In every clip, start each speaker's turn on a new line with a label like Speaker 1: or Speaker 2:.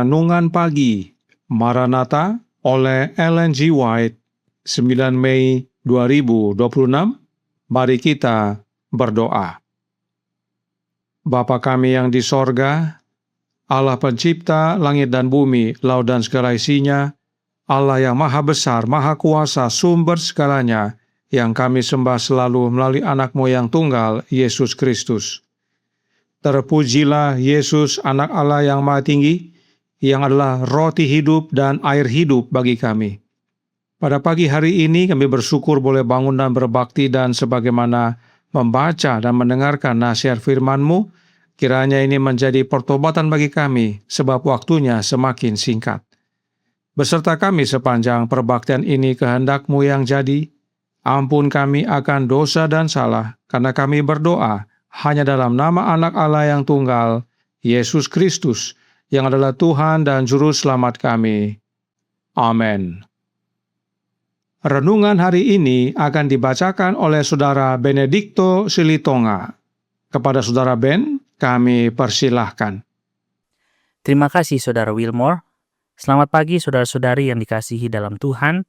Speaker 1: Renungan Pagi Maranatha oleh Ellen G. White, 9 Mei 2026. Mari kita berdoa. Bapa kami yang di sorga, Allah pencipta langit dan bumi, laut dan segala isinya, Allah yang maha besar, maha kuasa, sumber segalanya, yang kami sembah selalu melalui anak-Mu yang tunggal, Yesus Kristus. Terpujilah Yesus, anak Allah yang maha tinggi, yang adalah roti hidup dan air hidup bagi kami. Pada pagi hari ini kami bersyukur boleh bangun dan berbakti, dan sebagaimana membaca dan mendengarkan nasihat firman-Mu, kiranya ini menjadi pertobatan bagi kami, sebab waktunya semakin singkat. Beserta kami sepanjang perbaktian ini kehendak-Mu yang jadi, ampun kami akan dosa dan salah, karena kami berdoa hanya dalam nama anak Allah yang tunggal, Yesus Kristus, yang adalah Tuhan dan Juru Selamat kami. Amin. Renungan hari ini akan dibacakan oleh Saudara Benedikto Silitonga. Kepada Saudara Ben, kami persilahkan.
Speaker 2: Terima kasih Saudara Wilmore. Selamat pagi saudara-saudari yang dikasihi dalam Tuhan.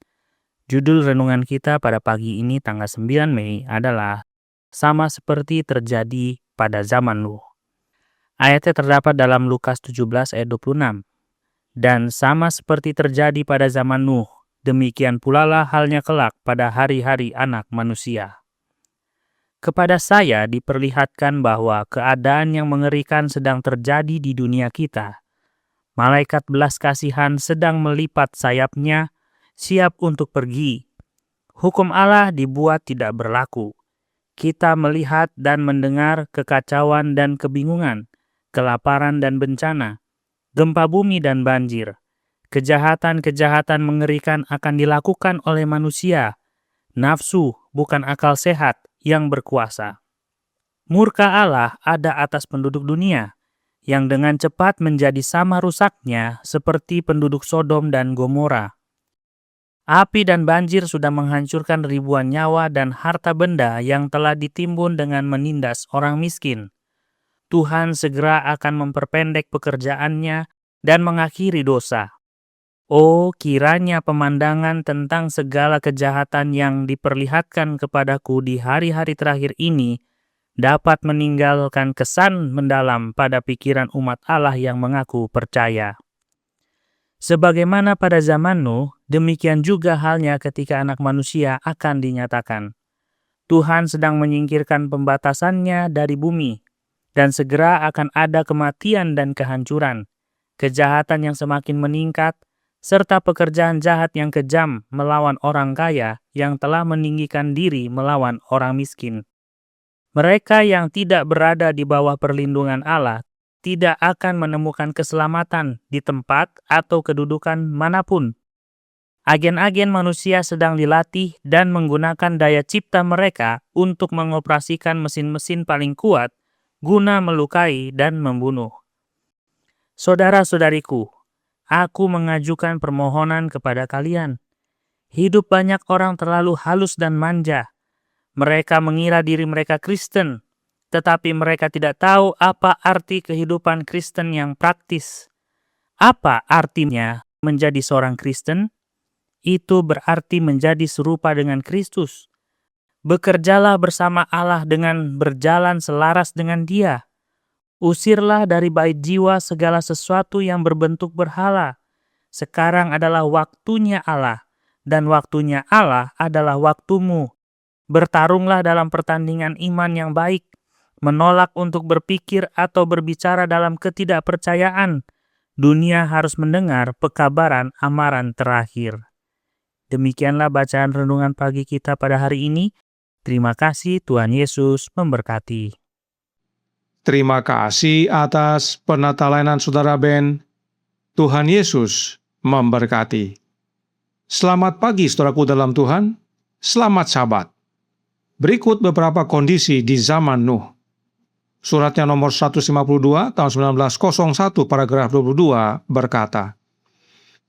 Speaker 2: Judul renungan kita pada pagi ini tanggal 9 Mei adalah sama seperti terjadi pada zaman Nuh. Ayatnya terdapat dalam Lukas 17 ayat 26. Dan sama seperti terjadi pada zaman Nuh, demikian pula lah halnya kelak pada hari-hari anak manusia. Kepada saya diperlihatkan bahwa keadaan yang mengerikan sedang terjadi di dunia kita. Malaikat belas kasihan sedang melipat sayapnya, siap untuk pergi. Hukum Allah dibuat tidak berlaku. Kita melihat dan mendengar kekacauan dan kebingungan, kelaparan dan bencana, gempa bumi dan banjir. Kejahatan-kejahatan mengerikan akan dilakukan oleh manusia. Nafsu, bukan akal sehat, yang berkuasa. Murka Allah ada atas penduduk dunia, yang dengan cepat menjadi sama rusaknya seperti penduduk Sodom dan Gomora. Api dan banjir sudah menghancurkan ribuan nyawa dan harta benda yang telah ditimbun dengan menindas orang miskin. Tuhan segera akan memperpendek pekerjaannya dan mengakhiri dosa. Oh, kiranya pemandangan tentang segala kejahatan yang diperlihatkan kepadaku di hari-hari terakhir ini dapat meninggalkan kesan mendalam pada pikiran umat Allah yang mengaku percaya. Sebagaimana pada zaman Nuh, demikian juga halnya ketika anak manusia akan dinyatakan. Tuhan sedang menyingkirkan pembatasannya dari bumi, dan segera akan ada kematian dan kehancuran, kejahatan yang semakin meningkat, serta pekerjaan jahat yang kejam melawan orang kaya yang telah meninggikan diri melawan orang miskin. Mereka yang tidak berada di bawah perlindungan Allah tidak akan menemukan keselamatan di tempat atau kedudukan manapun. Agen-agen manusia sedang dilatih dan menggunakan daya cipta mereka untuk mengoperasikan mesin-mesin paling kuat guna melukai dan membunuh. Saudara-saudariku, aku mengajukan permohonan kepada kalian. Hidup banyak orang terlalu halus dan manja. Mereka mengira diri mereka Kristen, tetapi mereka tidak tahu apa arti kehidupan Kristen yang praktis. Apa artinya menjadi seorang Kristen? Itu berarti menjadi serupa dengan Kristus. Bekerjalah bersama Allah dengan berjalan selaras dengan Dia. Usirlah dari bait jiwa segala sesuatu yang berbentuk berhala. Sekarang adalah waktunya Allah, dan waktunya Allah adalah waktumu. Bertarunglah dalam pertandingan iman yang baik, menolak untuk berpikir atau berbicara dalam ketidakpercayaan. Dunia harus mendengar pekabaran amaran terakhir. Demikianlah bacaan renungan pagi kita pada hari ini. Terima kasih, Tuhan Yesus memberkati.
Speaker 1: Terima kasih atas penata-layanan Saudara Ben. Tuhan Yesus memberkati. Selamat pagi saudaraku dalam Tuhan. Selamat Sabat. Berikut beberapa kondisi di zaman Nuh. Suratnya nomor 152 tahun 1901 paragraf 22 berkata,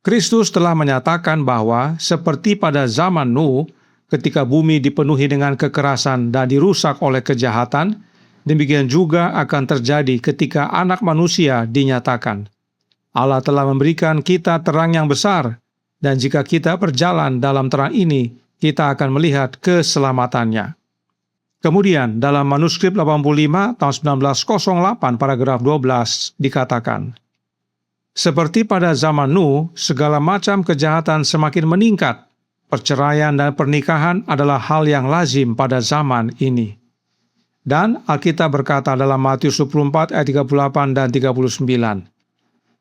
Speaker 1: Kristus telah menyatakan bahwa seperti pada zaman Nuh, ketika bumi dipenuhi dengan kekerasan dan dirusak oleh kejahatan, demikian juga akan terjadi ketika Anak Manusia dinyatakan. Allah telah memberikan kita terang yang besar, dan jika kita berjalan dalam terang ini, kita akan melihat keselamatannya. Kemudian, dalam manuskrip 85 tahun 1908 paragraf 12 dikatakan, seperti pada zaman Nuh, segala macam kejahatan semakin meningkat. Perceraian dan pernikahan adalah hal yang lazim pada zaman ini. Dan Alkitab berkata dalam Matius 24 ayat 38 dan 39,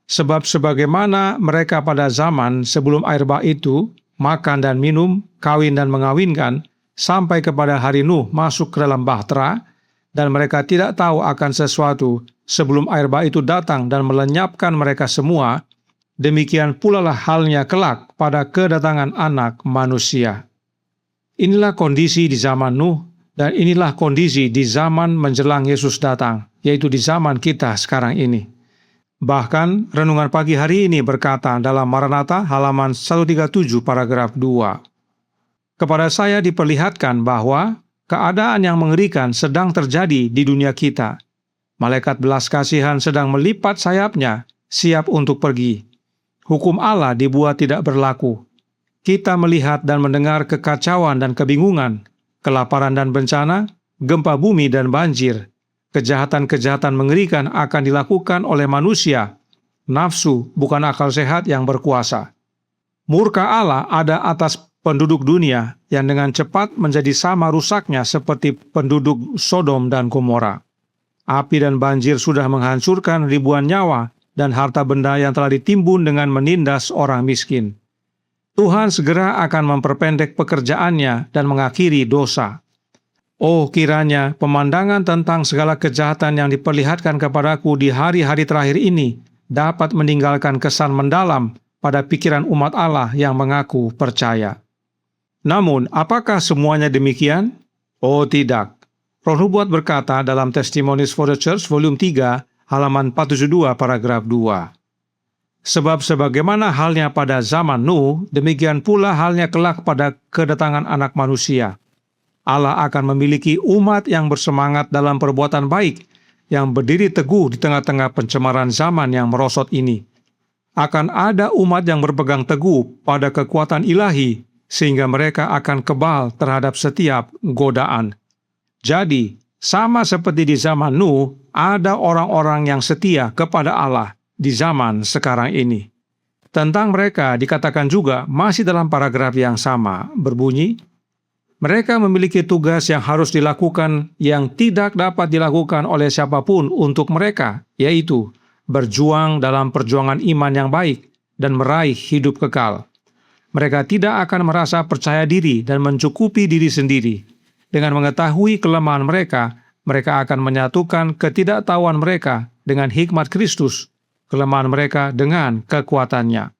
Speaker 1: sebab sebagaimana mereka pada zaman sebelum air bah itu, makan dan minum, kawin dan mengawinkan, sampai kepada hari Nuh masuk ke dalam bahtera, dan mereka tidak tahu akan sesuatu sebelum air bah itu datang dan melenyapkan mereka semua, demikian pula lah halnya kelak pada kedatangan Anak Manusia. Inilah kondisi di zaman Nuh, dan inilah kondisi di zaman menjelang Yesus datang, yaitu di zaman kita sekarang ini. Bahkan, renungan pagi hari ini berkata dalam Maranatha halaman 137 paragraf 2. Kepada saya diperlihatkan bahwa keadaan yang mengerikan sedang terjadi di dunia kita. Malaikat belas kasihan sedang melipat sayapnya, siap untuk pergi. Hukum Allah dibuat tidak berlaku. Kita melihat dan mendengar kekacauan dan kebingungan, kelaparan dan bencana, gempa bumi dan banjir. Kejahatan-kejahatan mengerikan akan dilakukan oleh manusia. Nafsu bukan akal sehat yang berkuasa. Murka Allah ada atas penduduk dunia yang dengan cepat menjadi sama rusaknya seperti penduduk Sodom dan Gomora. Api dan banjir sudah menghancurkan ribuan nyawa dan harta benda yang telah ditimbun dengan menindas orang miskin. Tuhan segera akan memperpendek pekerjaannya dan mengakhiri dosa. Oh, kiranya pemandangan tentang segala kejahatan yang diperlihatkan kepadaku di hari-hari terakhir ini dapat meninggalkan kesan mendalam pada pikiran umat Allah yang mengaku percaya. Namun, apakah semuanya demikian? Oh, tidak. Roh Nubuat berkata dalam Testimonies for the Church volume 3 halaman 472 paragraf 2. Sebab sebagaimana halnya pada zaman Nuh, demikian pula halnya kelak pada kedatangan Anak Manusia. Allah akan memiliki umat yang bersemangat dalam perbuatan baik, yang berdiri teguh di tengah-tengah pencemaran zaman yang merosot ini. Akan ada umat yang berpegang teguh pada kekuatan ilahi, sehingga mereka akan kebal terhadap setiap godaan. Jadi, sama seperti di zaman Nuh, ada orang-orang yang setia kepada Allah di zaman sekarang ini. Tentang mereka dikatakan juga masih dalam paragraf yang sama, berbunyi, mereka memiliki tugas yang harus dilakukan yang tidak dapat dilakukan oleh siapapun untuk mereka, yaitu berjuang dalam perjuangan iman yang baik dan meraih hidup kekal. Mereka tidak akan merasa percaya diri dan mencukupi diri sendiri. Dengan mengetahui kelemahan mereka, mereka akan menyatukan ketidaktahuan mereka dengan hikmat Kristus, kelemahan mereka dengan kekuatannya.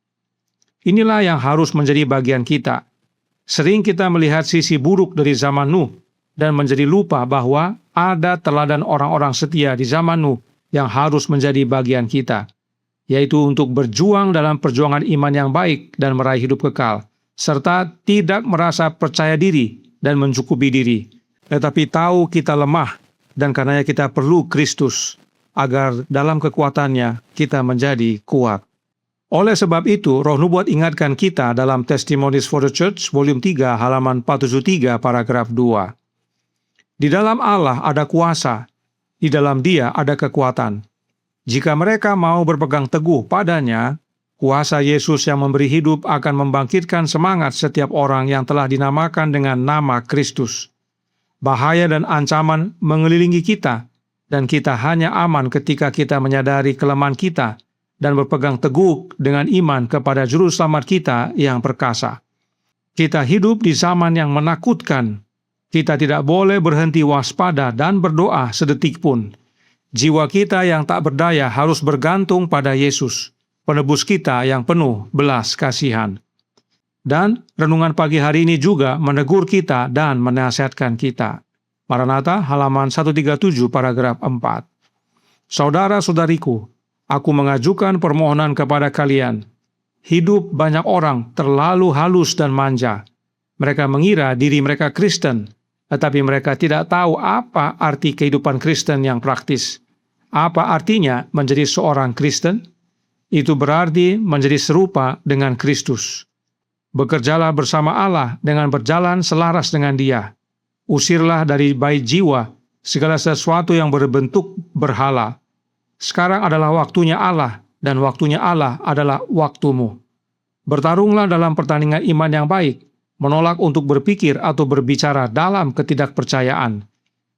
Speaker 1: Inilah yang harus menjadi bagian kita. Sering kita melihat sisi buruk dari zaman Nuh dan menjadi lupa bahwa ada teladan orang-orang setia di zaman Nuh yang harus menjadi bagian kita, yaitu untuk berjuang dalam perjuangan iman yang baik dan meraih hidup kekal, serta tidak merasa percaya diri dan mencukupi diri, tetapi tahu kita lemah dan karenanya kita perlu Kristus, agar dalam kekuatannya kita menjadi kuat. Oleh sebab itu, Roh Nubuat ingatkan kita dalam Testimonies for the Church, volume 3, halaman 473, paragraf 2. Di dalam Allah ada kuasa, di dalam Dia ada kekuatan. Jika mereka mau berpegang teguh padanya, kuasa Yesus yang memberi hidup akan membangkitkan semangat setiap orang yang telah dinamakan dengan nama Kristus. Bahaya dan ancaman mengelilingi kita, dan kita hanya aman ketika kita menyadari kelemahan kita dan berpegang teguh dengan iman kepada Juru Selamat kita yang perkasa. Kita hidup di zaman yang menakutkan. Kita tidak boleh berhenti waspada dan berdoa sedetik pun. Jiwa kita yang tak berdaya harus bergantung pada Yesus, penebus kita yang penuh belas kasihan. Dan renungan pagi hari ini juga menegur kita dan menasihatkan kita. Maranatha halaman 137 paragraf 4. Saudara-saudariku, aku mengajukan permohonan kepada kalian. Hidup banyak orang terlalu halus dan manja. Mereka mengira diri mereka Kristen, tetapi mereka tidak tahu apa arti kehidupan Kristen yang praktis. Apa artinya menjadi seorang Kristen? Itu berarti menjadi serupa dengan Kristus. Bekerjalah bersama Allah dengan berjalan selaras dengan Dia. Usirlah dari bait jiwa segala sesuatu yang berbentuk berhala. Sekarang adalah waktunya Allah, dan waktunya Allah adalah waktumu. Bertarunglah dalam pertandingan iman yang baik, menolak untuk berpikir atau berbicara dalam ketidakpercayaan.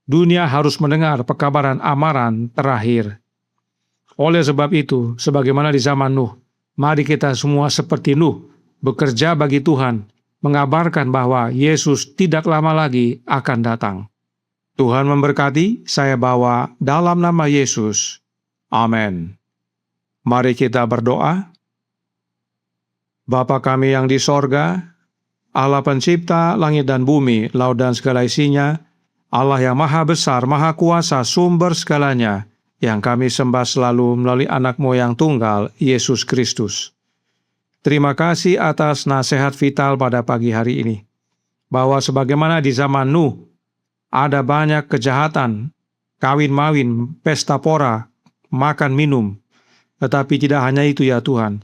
Speaker 1: Dunia harus mendengar pekabaran amaran terakhir. Oleh sebab itu, sebagaimana di zaman Nuh, mari kita semua seperti Nuh, bekerja bagi Tuhan, mengabarkan bahwa Yesus tidak lama lagi akan datang. Tuhan memberkati, saya bawa dalam nama Yesus. Amin. Mari kita berdoa. Bapa kami yang di sorga, Allah pencipta langit dan bumi, laut dan segala isinya, Allah yang maha besar, maha kuasa, sumber segalanya, yang kami sembah selalu melalui anak-Mu yang tunggal, Yesus Kristus. Terima kasih atas nasihat vital pada pagi hari ini, bahwa sebagaimana di zaman Nuh, ada banyak kejahatan, kawin-mawin, pesta pora, makan minum. Tetapi tidak hanya itu ya Tuhan,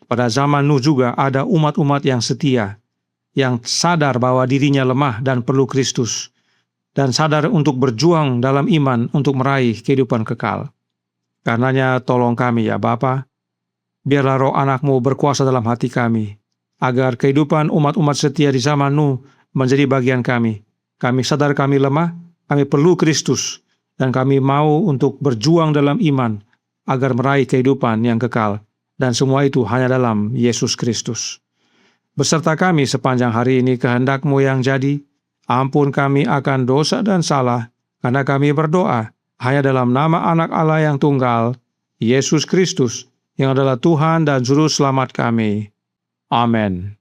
Speaker 1: pada zaman Nuh juga ada umat-umat yang setia, yang sadar bahwa dirinya lemah dan perlu Kristus, dan sadar untuk berjuang dalam iman untuk meraih kehidupan kekal. Karenanya tolong kami ya Bapa, biarlah roh anak-Mu berkuasa dalam hati kami, agar kehidupan umat-umat setia di zaman Nuh menjadi bagian kami. Kami sadar kami lemah, kami perlu Kristus, dan kami mau untuk berjuang dalam iman, agar meraih kehidupan yang kekal, dan semua itu hanya dalam Yesus Kristus. Beserta kami sepanjang hari ini kehendak-Mu yang jadi, ampun kami akan dosa dan salah, karena kami berdoa hanya dalam nama Anak Allah yang tunggal, Yesus Kristus, yang adalah Tuhan dan Juru Selamat kami. Amin.